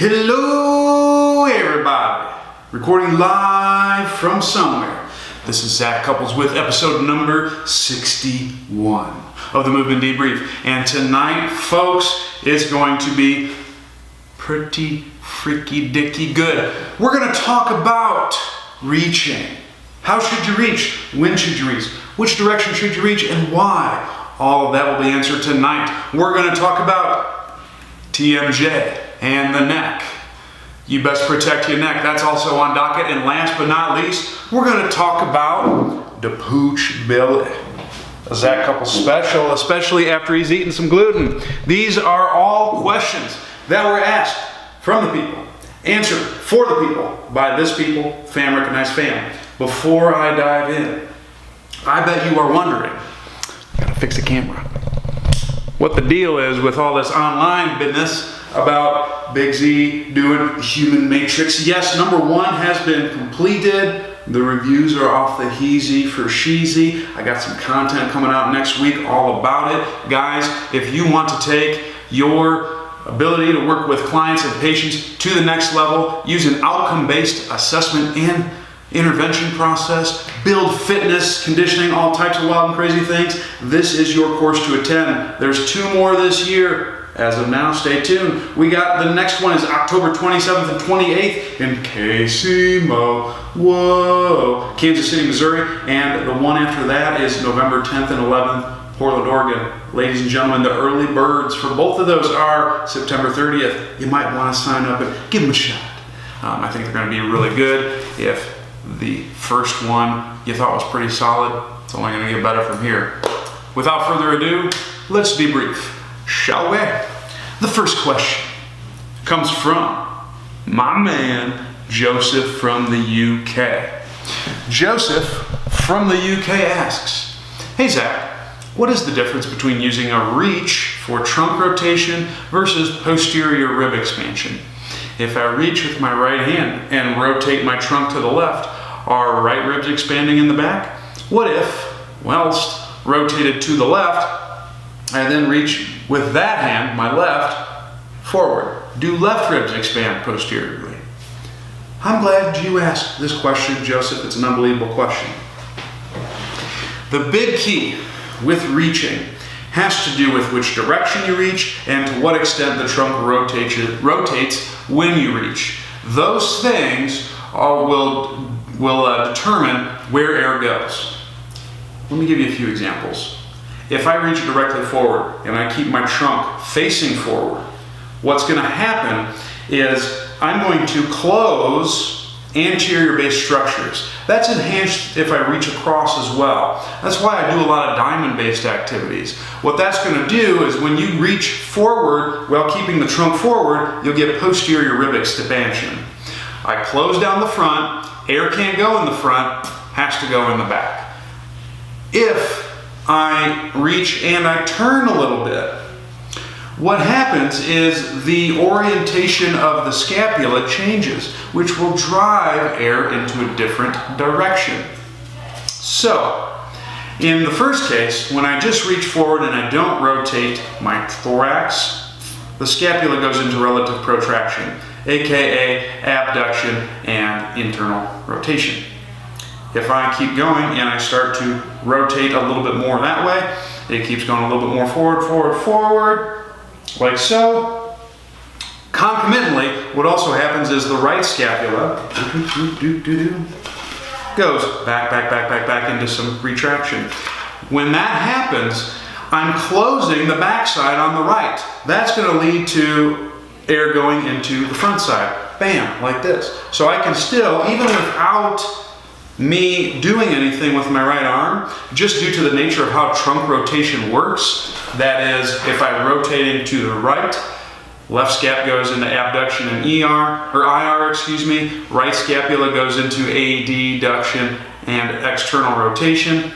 Hello everybody, recording live from somewhere. This is Zach Couples with episode number 61 of the Movement Debrief. And tonight, folks, it's going to be pretty freaky dicky good. We're going to talk about reaching. How should you reach? When should you reach? Which direction should you reach and why? All of that will be answered tonight. We're going to talk about TMJ and the neck. You best protect your neck. That's also on docket. And last but not least, we're going to talk about the Pooch belly. A Zach Couple special, especially after he's eaten some gluten. These are all questions that were asked from the people, answered for the people, by this people, fam recognized fam. Before I dive in, I bet you are wondering, gotta fix the camera, what the deal is with all this online business about Big Z doing human matrix. Yes, number one has been completed. The reviews are off the heezy for sheezy. I got some content coming out next week all about it. Guys, if you want to take your ability to work with clients and patients to the next level, use an outcome-based assessment and intervention process, build fitness, conditioning, all types of wild and crazy things, this is your course to attend. There's 2 more this year. As of now, stay tuned. We got the next one is October 27th and 28th in KCMO, whoa, Kansas City, Missouri. And the one after that is November 10th and 11th, Portland, Oregon. Ladies and gentlemen, the early birds for both of those are September 30th. You might want to sign up and give them a shot. I think they're going to be really good. If the first one you thought was pretty solid, it's only going to get better from here. Without further ado, let's debrief, shall we? The first question comes from my man Joseph from the UK. Joseph from the UK asks, hey Zach, what is the difference between using a reach for trunk rotation versus posterior rib expansion? If I reach with my right hand and rotate my trunk to the left, are right ribs expanding in the back? What if, whilst rotated to the left, I then reach with that hand, my left, forward? Do left ribs expand posteriorly? I'm glad you asked this question, Joseph. It's an unbelievable question. The big key with reaching has to do with which direction you reach and to what extent the trunk rotates when you reach. Those things will determine where air goes. Let me give you a few examples. If I reach directly forward and I keep my trunk facing forward, what's going to happen is I'm going to close anterior base structures. That's enhanced if I reach across as well. That's why I do a lot of diamond-based activities. What that's going to do is when you reach forward while keeping the trunk forward, you'll get posterior rib expansion. I close down the front, air can't go in the front, has to go in the back. If I reach and I turn a little bit, what happens is the orientation of the scapula changes, which will drive air into a different direction. So, in the first case, when I just reach forward and I don't rotate my thorax, the scapula goes into relative protraction, aka abduction and internal rotation. If I keep going and I start to rotate a little bit more that way, it keeps going a little bit more forward, like so. Concomitantly, what also happens is the right scapula goes back into some retraction. When that happens, I'm closing the backside on the right. That's going to lead to air going into the front side. Bam, like this. So I can still, even without me doing anything with my right arm, just due to the nature of how trunk rotation works, that is, if I'm rotating to the right, left scap goes into abduction and IR, right scapula goes into adduction and external rotation.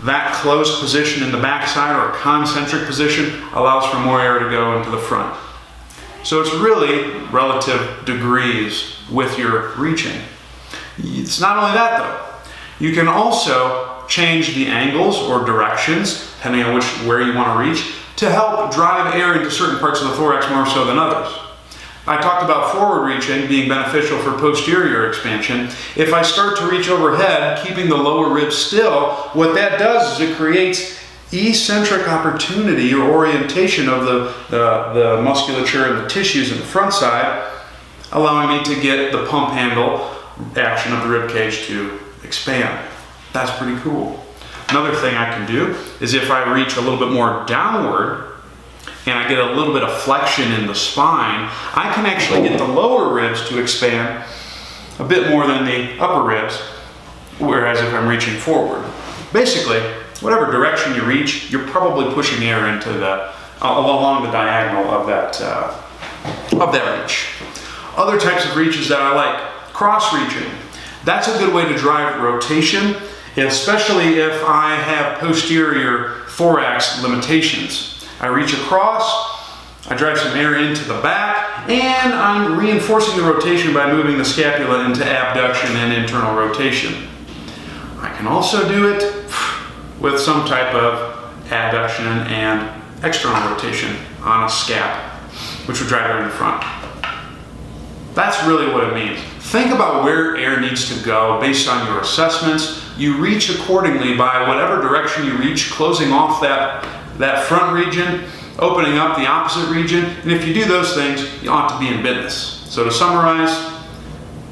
That closed position in the backside, or a concentric position, allows for more air to go into the front. So it's really relative degrees with your reaching. It's not only that though. You can also change the angles or directions, depending on where you want to reach, to help drive air into certain parts of the thorax more so than others. I talked about forward reaching being beneficial for posterior expansion. If I start to reach overhead, keeping the lower ribs still, what that does is it creates eccentric opportunity or orientation of the musculature and the tissues in the front side, allowing me to get the pump handle action of the rib cage to expand. That's pretty cool. Another thing I can do is if I reach a little bit more downward and I get a little bit of flexion in the spine, I can actually get the lower ribs to expand a bit more than the upper ribs, whereas if I'm reaching forward. Basically, whatever direction you reach, you're probably pushing air into along the diagonal of that reach. Other types of reaches that I like, cross reaching. That's a good way to drive rotation, especially if I have posterior thorax limitations. I reach across, I drive some air into the back, and I'm reinforcing the rotation by moving the scapula into abduction and internal rotation. I can also do it with some type of abduction and external rotation on a scap, which would drive air in the front. That's really what it means. Think about where air needs to go based on your assessments. You reach accordingly by whatever direction you reach, closing off that front region, opening up the opposite region, and if you do those things, you ought to be in business. So to summarize,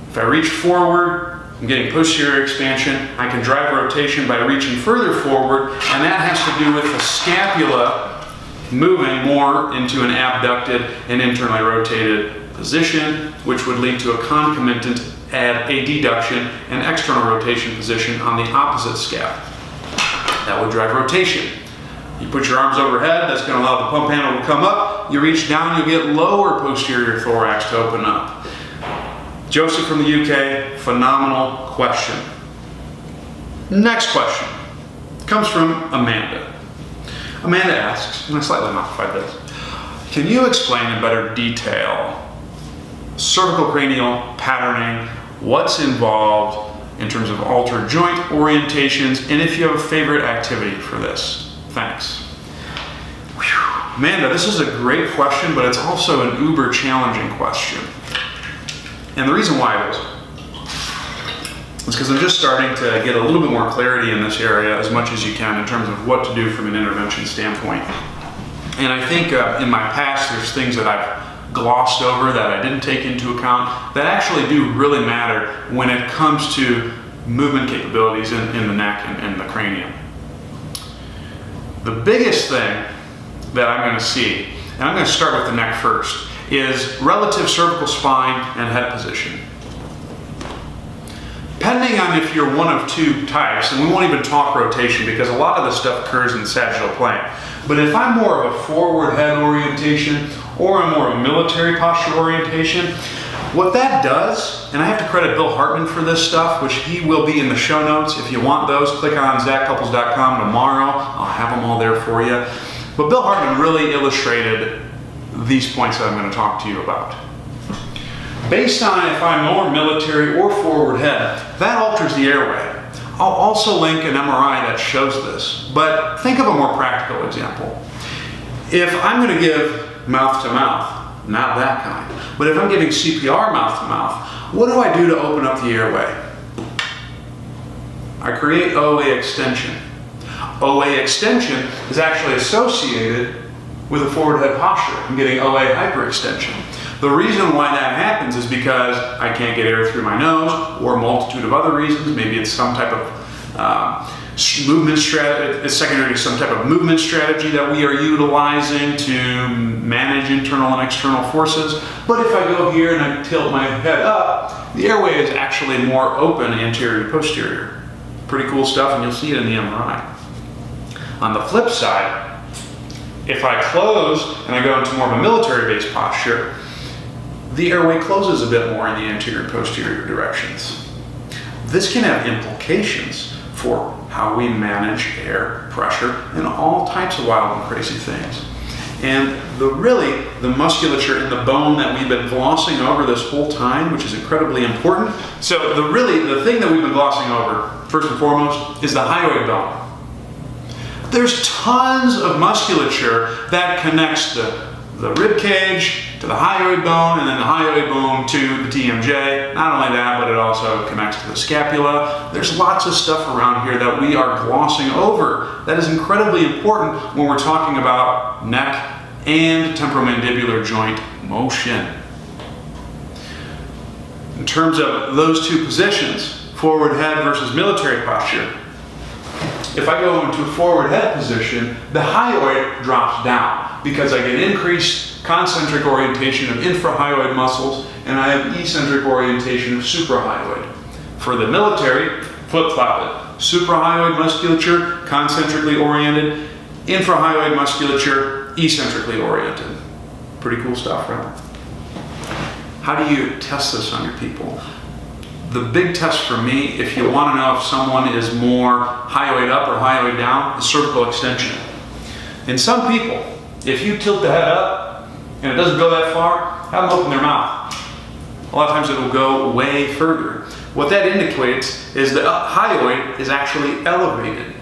if I reach forward, I'm getting posterior expansion. I can drive rotation by reaching further forward, and that has to do with the scapula moving more into an abducted and internally rotated position, which would lead to a concomitant adduction and external rotation position on the opposite scap. That would drive rotation. You put your arms overhead, that's going to allow the pump handle to come up. You reach down, you'll get lower posterior thorax to open up. Joseph from the UK, phenomenal question. Next question comes from Amanda. Amanda asks, and I slightly modified this, can you explain in better detail cervicocranial patterning, what's involved in terms of altered joint orientations, and if you have a favorite activity for this? Thanks. Whew. Amanda, this is a great question, but it's also an uber challenging question. And the reason why it is because I'm just starting to get a little bit more clarity in this area as much as you can in terms of what to do from an intervention standpoint. And I think in my past, there's things that I've glossed over that I didn't take into account that actually do really matter when it comes to movement capabilities in the neck and the cranium. The biggest thing that I'm going to see, and I'm going to start with the neck first, is relative cervical spine and head position. Depending on if you're one of two types, and we won't even talk rotation because a lot of this stuff occurs in the sagittal plane, but if I'm more of a forward head orientation or I'm more of a military posture orientation, what that does, and I have to credit Bill Hartman for this stuff, which he will be in the show notes. If you want those, click on zachcouples.com tomorrow. I'll have them all there for you. But Bill Hartman really illustrated these points that I'm going to talk to you about. Based on if I'm more military or forward head, that alters the airway. I'll also link an MRI that shows this, but think of a more practical example. If I'm going to give mouth to mouth, not that kind, but if I'm giving CPR mouth to mouth, what do I do to open up the airway? I create OA extension. OA extension is actually associated with a forward head posture. I'm getting OA hyperextension. The reason why that happens is because I can't get air through my nose, or a multitude of other reasons. Maybe it's some type of movement strategy, it's secondary to some type of movement strategy that we are utilizing to manage internal and external forces. But if I go here and I tilt my head up, the airway is actually more open anterior to posterior. Pretty cool stuff, and you'll see it in the MRI. On the flip side, if I close and I go into more of a military-based posture, the airway closes a bit more in the anterior and posterior directions. This can have implications for how we manage air pressure and all types of wild and crazy things. And the musculature in the bone that we've been glossing over this whole time, which is incredibly important. So the thing that we've been glossing over, first and foremost, is the hyoid bone. There's tons of musculature that connects the the rib cage to the hyoid bone, and then the hyoid bone to the TMJ. Not only that, but it also connects to the scapula. There's lots of stuff around here that we are glossing over that is incredibly important when we're talking about neck and temporomandibular joint motion. In terms of those two positions, forward head versus military posture, if I go into a forward head position, the hyoid drops down because I get increased concentric orientation of infrahyoid muscles and I have eccentric orientation of suprahyoid. For the military, flip-flop it. Suprahyoid musculature, concentrically oriented. Infrahyoid musculature, eccentrically oriented. Pretty cool stuff, right? How do you test this on your people? The big test for me, if you want to know if someone is more hyoid up or hyoid down, is cervical extension. In some people, if you tilt the head up and it doesn't go that far, have them open their mouth. A lot of times it will go way further. What that indicates is the hyoid is actually elevated.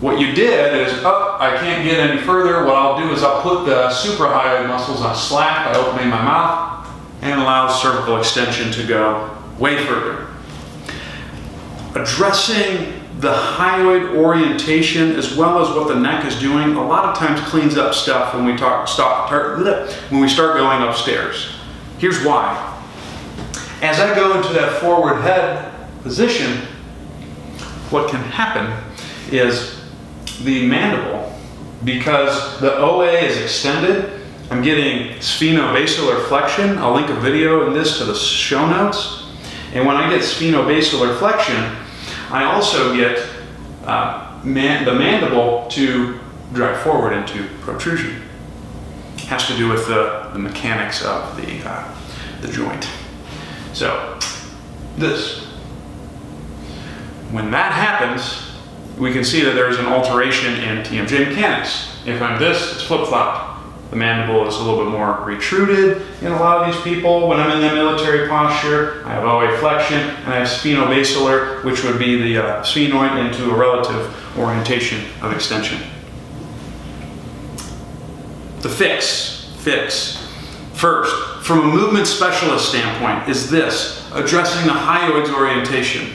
What you did is, I can't get any further. What I'll do is I'll put the suprahyoid muscles on slack by opening my mouth, and it allows cervical extension to go way further. Addressing the hyoid orientation as well as what the neck is doing a lot of times cleans up stuff when we start going upstairs. Here's why. As I go into that forward head position, what can happen is the mandible, because the OA is extended, I'm getting sphenobasilar flexion. I'll link a video in this to the show notes. And when I get sphenobasilar flexion, I also get the mandible to drive forward into protrusion. It has to do with the mechanics of the joint. So this, when that happens, we can see that there's an alteration in TMJ mechanics. If I'm this, it's flip-flopped. The mandible is a little bit more retruded in a lot of these people. When I'm in the military posture, I have OA flexion, and I have sphenobasilar, which would be the sphenoid into a relative orientation of extension. The fix. First, from a movement specialist standpoint, is this, addressing the hyoid's orientation.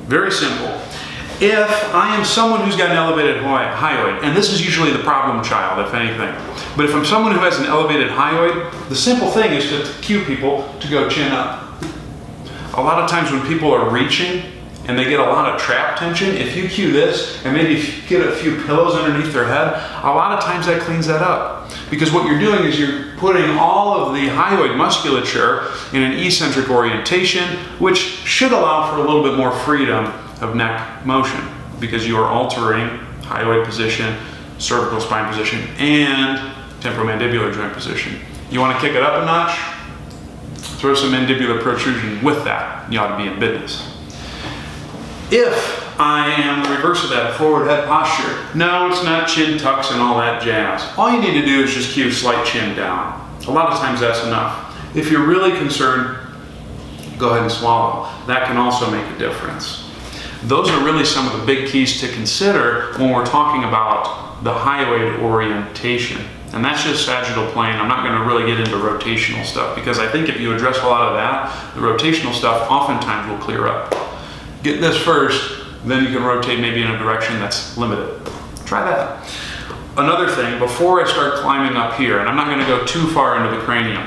Very simple. If I am someone who's got an elevated hyoid, and this is usually the problem child, if anything, but if I'm someone who has an elevated hyoid, the simple thing is to cue people to go chin up. A lot of times when people are reaching and they get a lot of trap tension, if you cue this and maybe get a few pillows underneath their head, a lot of times that cleans that up. Because what you're doing is you're putting all of the hyoid musculature in an eccentric orientation, which should allow for a little bit more freedom of neck motion, because you are altering hyoid position, cervical spine position, and temporomandibular joint position. You want to kick it up a notch? Throw some mandibular protrusion with that. You ought to be in business. If I am the reverse of that, forward head posture, no, it's not chin tucks and all that jazz. All you need to do is just cue slight chin down. A lot of times that's enough. If you're really concerned, go ahead and swallow. That can also make a difference. Those are really some of the big keys to consider when we're talking about the hyoid orientation. And that's just sagittal plane. I'm not going to really get into rotational stuff, because I think if you address a lot of that, the rotational stuff oftentimes will clear up. Get this first, then you can rotate maybe in a direction that's limited. Try that. Another thing, before I start climbing up here, and I'm not going to go too far into the cranium,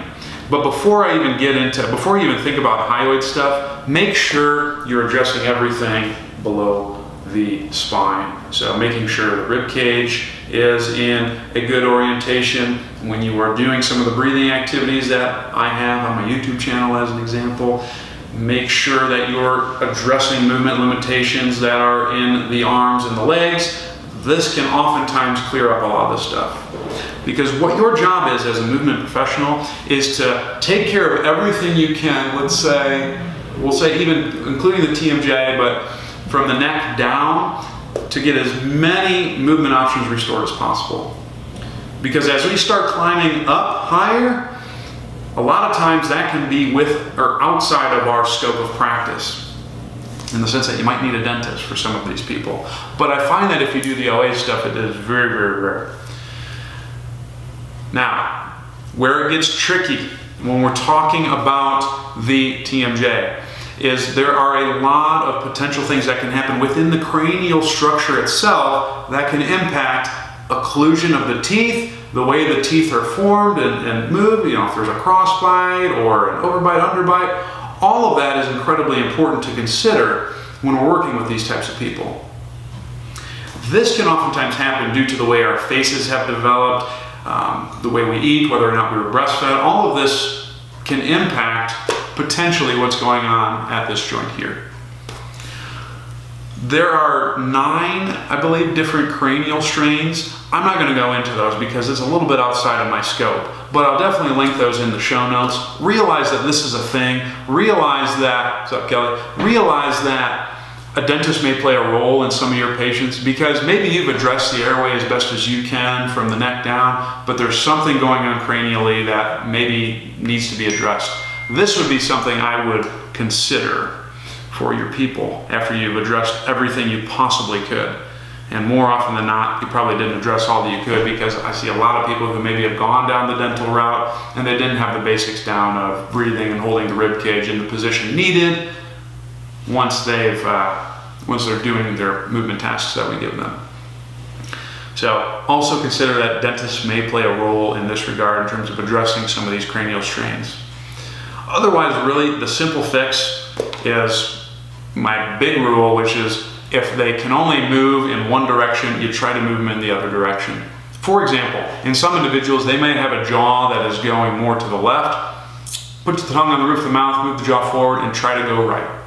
but before you even think about hyoid stuff, make sure you're addressing everything below the spine. So making sure the rib cage is in a good orientation. When you are doing some of the breathing activities that I have on my YouTube channel as an example, make sure that you're addressing movement limitations that are in the arms and the legs. This can oftentimes clear up a lot of this stuff. Because what your job is as a movement professional is to take care of everything you can, we'll say even including the TMJ, but from the neck down, to get as many movement options restored as possible. Because as we start climbing up higher, a lot of times that can be with or outside of our scope of practice, in the sense that you might need a dentist for some of these people. But I find that if you do the OA stuff, it is very, very rare. Now, Where it gets tricky when we're talking about the TMJ is there are a lot of potential things that can happen within the cranial structure itself that can impact occlusion of the teeth, the way the teeth are formed and move, if there's a crossbite or an overbite, underbite. All of that is incredibly important to consider when we're working with these types of people. This can oftentimes happen due to the way our faces have developed, the way we eat, whether or not we were breastfed. All of this can impact potentially what's going on at this joint here. There are 9, I believe, different cranial strains. I'm not going to go into those because it's a little bit outside of my scope, but I'll definitely link those in the show notes. Realize that this is a thing. Realize that, what's up, Kelly? Realize that a dentist may play a role in some of your patients because maybe you've addressed the airway as best as you can from the neck down, but there's something going on cranially that maybe needs to be addressed. This would be something I would consider for your people after you've addressed everything you possibly could. And more often than not, you probably didn't address all that you could, because I see a lot of people who maybe have gone down the dental route and they didn't have the basics down of breathing and holding the rib cage in the position needed once they're doing their movement tasks that we give them. So also consider that dentists may play a role in this regard in terms of addressing some of these cranial strains. Otherwise, really, the simple fix is my big rule, which is if they can only move in one direction, you try to move them in the other direction. For example, in some individuals, they may have a jaw that is going more to the left. Put the tongue on the roof of the mouth, move the jaw forward, and try to go right.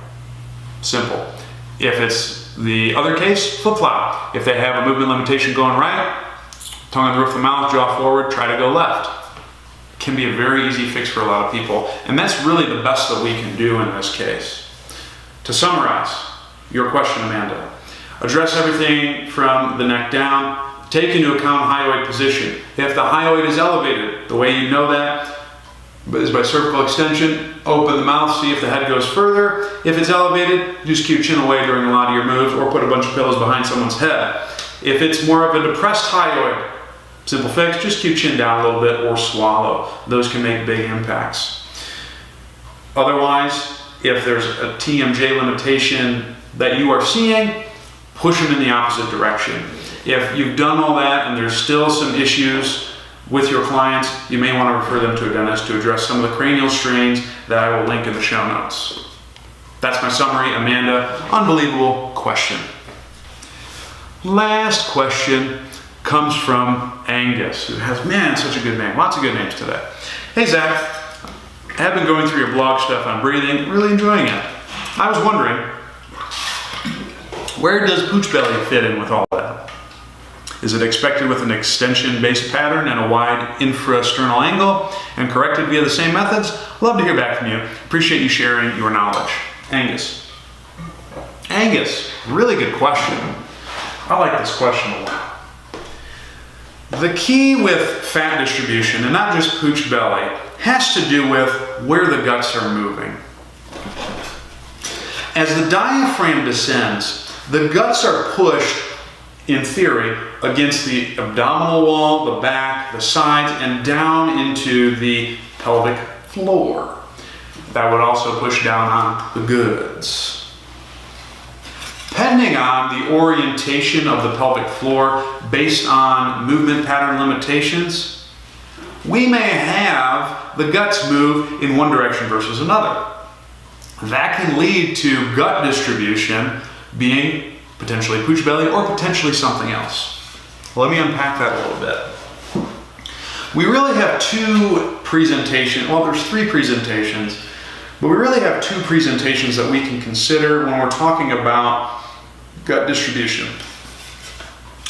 Simple. If it's the other case, flip-flop. If they have a movement limitation going right, tongue on the roof of the mouth, jaw forward, try to go left. Can be a very easy fix for a lot of people, and that's really the best that we can do in this case. To summarize your question, Amanda, address everything from the neck down. Take into account hyoid position. If the hyoid is elevated, the way you know that is by cervical extension. Open the mouth, see if the head goes further. If it's elevated, just keep chin away during a lot of your moves, or put a bunch of pillows behind someone's head. If it's more of a depressed hyoid, simple fix, just keep chin down a little bit or swallow. Those can make big impacts. Otherwise, if there's a TMJ limitation that you are seeing, push them in the opposite direction. If you've done all that and there's still some issues with your clients, you may want to refer them to a dentist to address some of the cranial strains that I will link in the show notes. That's my summary, Amanda. Unbelievable question. Last question comes from Angus, who has, such a good name. Lots of good names today. Hey, Zach. I have been going through your blog stuff on breathing, really enjoying it. I was wondering, where does Pooch belly fit in with all that? Is it expected with an extension-based pattern and a wide infrasternal angle and corrected via the same methods? Love to hear back from you. Appreciate you sharing your knowledge. Angus. Really good question. I like this question a lot. The key with fat distribution, and not just Pooch belly, has to do with where the guts are moving. As the diaphragm descends, the guts are pushed, in theory, against the abdominal wall, the back, the sides, and down into the pelvic floor. That would also push down on the goods. Depending on the orientation of the pelvic floor based on movement pattern limitations, we may have the guts move in one direction versus another. That can lead to gut distribution being potentially Pooch belly or potentially something else. Let me unpack that a little bit. We really have two presentations, well, there's three presentations, but we really have two presentations that we can consider when we're talking about gut distribution.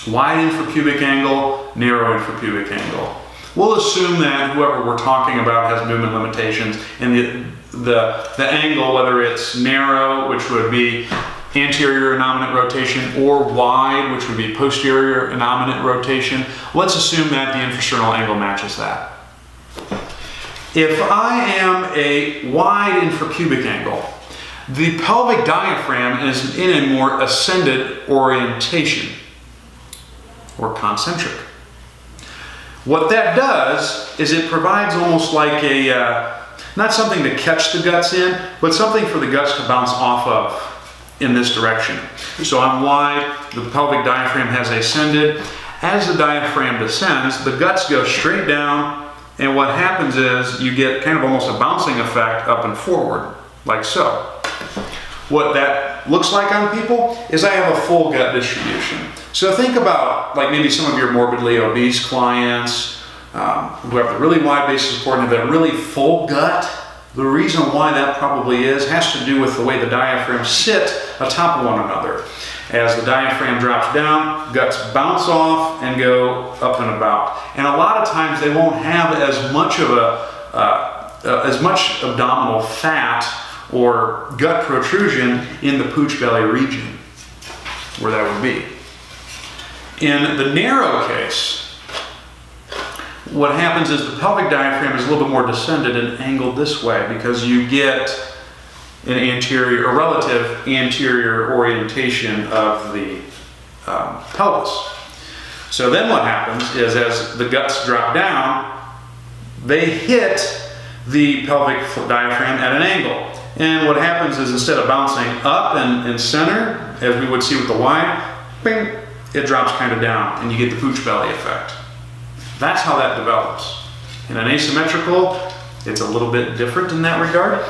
Wide infrapubic angle, narrow infrapubic angle. We'll assume that whoever we're talking about has movement limitations, and the angle, whether it's narrow, which would be anterior innominate rotation, or wide, which would be posterior innominate rotation, let's assume that the infrasternal angle matches that. If I am a wide infrapubic angle, the pelvic diaphragm is in a more ascended orientation, or concentric. What that does is it provides almost like not something to catch the guts in, but something for the guts to bounce off of in this direction. So I'm wide, the pelvic diaphragm has ascended. As the diaphragm descends, the guts go straight down, and what happens is you get kind of almost a bouncing effect up and forward, like so. What that looks like on people is I have a full gut distribution. So think about like maybe some of your morbidly obese clients who have the really wide base of support and have a really full gut. The reason why that probably has to do with the way the diaphragms sit atop of one another. As the diaphragm drops down, guts bounce off and go up and about. And a lot of times they won't have as much of as much abdominal fat or gut protrusion in the pooch belly region, where that would be. In the narrow case, what happens is the pelvic diaphragm is a little bit more descended and angled this way because you get an anterior, a relative anterior orientation of the pelvis. So then what happens is as the guts drop down, they hit the pelvic diaphragm at an angle. And what happens is instead of bouncing up and center, as we would see with the wide, bing, it drops kind of down and you get the pooch belly effect. That's how that develops. In an asymmetrical, it's a little bit different in that regard.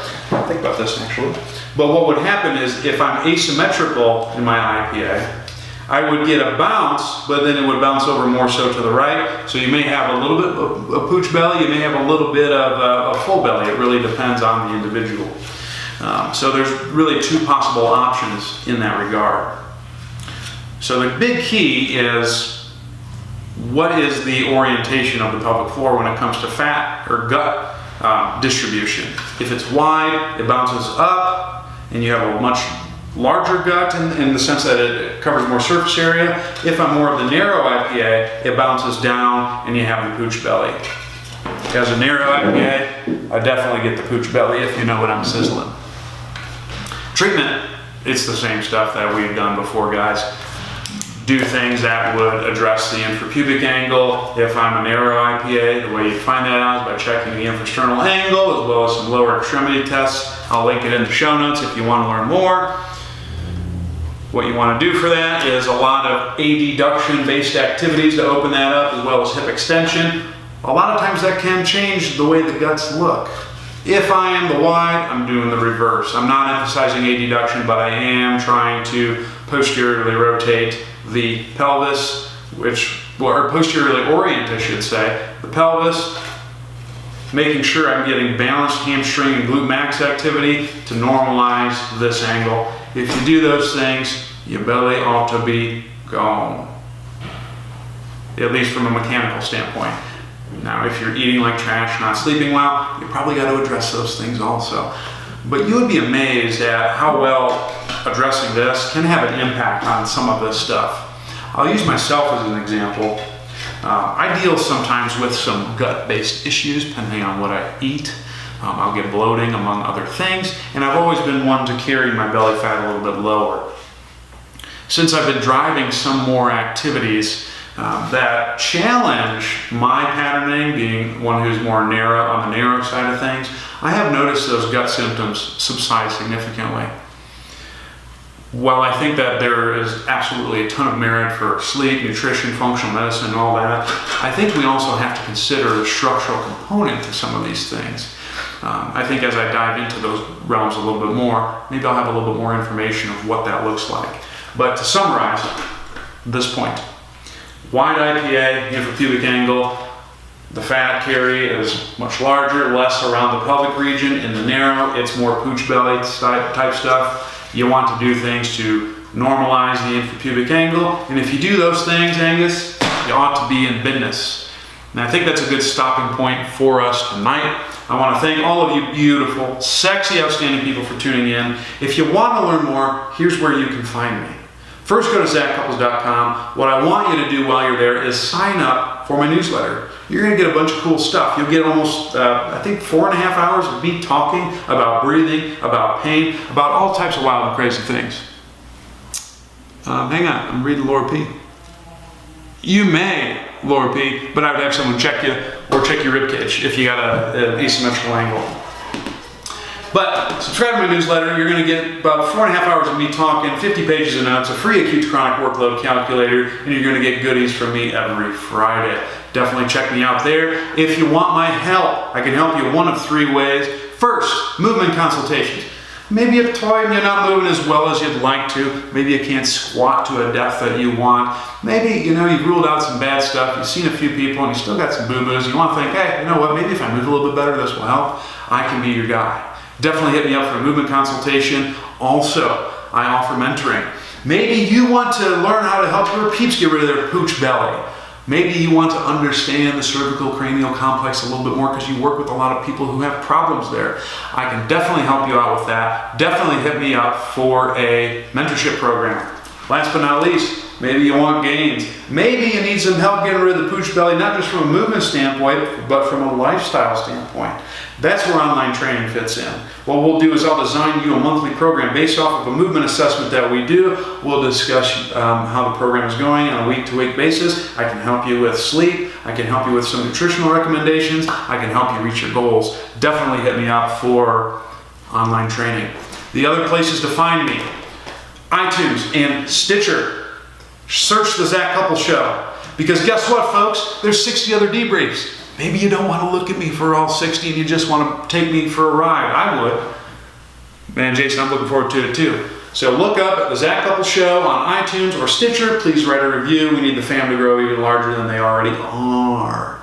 Think about this actually. But what would happen is if I'm asymmetrical in my IPA, I would get a bounce, but then it would bounce over more so to the right. So you may have a little bit of a pooch belly, you may have a little bit of a full belly. It really depends on the individual. So there's really two possible options in that regard. So the big key is what is the orientation of the pelvic floor when it comes to fat or gut distribution. If it's wide, it bounces up and you have a much larger gut in the sense that it covers more surface area. If I'm more of the narrow IPA, it bounces down and you have the pooch belly. As a narrow IPA, I definitely get the pooch belly if you know what I'm sizzling. Treatment, it's the same stuff that we've done before, guys. Do things that would address the infrapubic angle. If I'm a narrow IPA, the way you find that out is by checking the infrasternal angle as well as some lower extremity tests. I'll link it in the show notes if you want to learn more. What you want to do for that is a lot of adduction-based activities to open that up as well as hip extension. A lot of times that can change the way the guts look. If I am the wide, I'm doing the reverse. I'm not emphasizing adduction, but I am trying to posteriorly rotate the pelvis, or posteriorly orient, I should say, the pelvis, making sure I'm getting balanced hamstring and glute max activity to normalize this angle. If you do those things, your belly ought to be gone, at least from a mechanical standpoint. Now, if you're eating like trash, not sleeping well, you probably got to address those things also. But you would be amazed at how well addressing this can have an impact on some of this stuff. I'll use myself as an example. I deal sometimes with some gut-based issues depending on what I eat. I'll get bloating among other things, and I've always been one to carry my belly fat a little bit lower. Since I've been driving some more activities that challenge my patterning, being one who's more narrow on the narrow side of things, I have noticed those gut symptoms subside significantly. While I think that there is absolutely a ton of merit for sleep, nutrition, functional medicine, and all that, I think we also have to consider the structural component to some of these things. I think as I dive into those realms a little bit more, maybe I'll have a little bit more information of what that looks like. But to summarize this point, wide IPA, infrapubic angle, the fat carry is much larger, less around the pelvic region. In the narrow, it's more pooch belly type stuff. You want to do things to normalize the infrapubic angle. And if you do those things, Angus, you ought to be in business. And I think that's a good stopping point for us tonight. I want to thank all of you beautiful, sexy, outstanding people for tuning in. If you want to learn more, here's where you can find me. First, go to zachcouples.com. What I want you to do while you're there is sign up for my newsletter. You're going to get a bunch of cool stuff. You'll get almost, I think, 4.5 hours of me talking about breathing, about pain, about all types of wild and crazy things. Hang on, I'm reading Laura P. You may lower P, but I would have someone check you or check your rib cage if you got an asymmetrical angle. But subscribe to my newsletter. You're going to get about 4.5 hours of me talking, 50 pages of notes, a free acute to chronic workload calculator, and you're going to get goodies from me every Friday. Definitely check me out there. If you want my help, I can help you one of 3 ways. First, movement consultations. Maybe you're toy and you're not moving as well as you'd like to. Maybe you can't squat to a depth that you want. Maybe, you've ruled out some bad stuff. You've seen a few people and you still got some boo-boos. You want to think, hey, you know what? Maybe if I move a little bit better, this will help. I can be your guy. Definitely hit me up for a movement consultation. Also, I offer mentoring. Maybe you want to learn how to help your peeps get rid of their pooch belly. Maybe you want to understand the cervicocranial complex a little bit more because you work with a lot of people who have problems there. I can definitely help you out with that. Definitely hit me up for a mentorship program. Last but not least, maybe you want gains. Maybe you need some help getting rid of the pooch belly, not just from a movement standpoint, but from a lifestyle standpoint. That's where online training fits in. What we'll do is I'll design you a monthly program based off of a movement assessment that we do. We'll discuss how the program is going on a week-to-week basis. I can help you with sleep. I can help you with some nutritional recommendations. I can help you reach your goals. Definitely hit me up for online training. The other places to find me, iTunes and Stitcher. Search the Zach Couples Show. Because guess what, folks? There's 60 other debriefs. Maybe you don't want to look at me for all 60 and you just want to take me for a ride. I would. Man, Jason, I'm looking forward to it too. So look up at the Zach Couples Show on iTunes or Stitcher. Please write a review. We need the fam to grow even larger than they already are.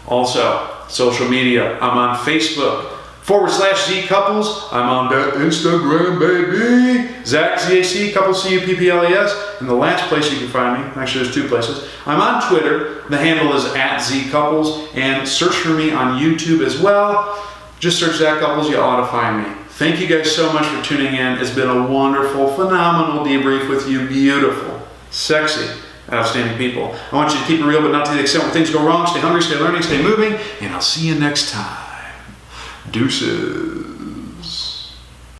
Also, social media. I'm on Facebook. /Z Couples. I'm on that Instagram, baby. Zach, Z-A-C, Couples, C-U-P-P-L-E-S. And the last place you can find me, actually there's 2 places. I'm on Twitter. The handle is @ZCouples. And search for me on YouTube as well. Just search Zach Couples, you ought to find me. Thank you guys so much for tuning in. It's been a wonderful, phenomenal debrief with you beautiful, sexy, outstanding people. I want you to keep it real, but not to the extent where things go wrong. Stay hungry, stay learning, stay moving, and I'll see you next time. Deuces.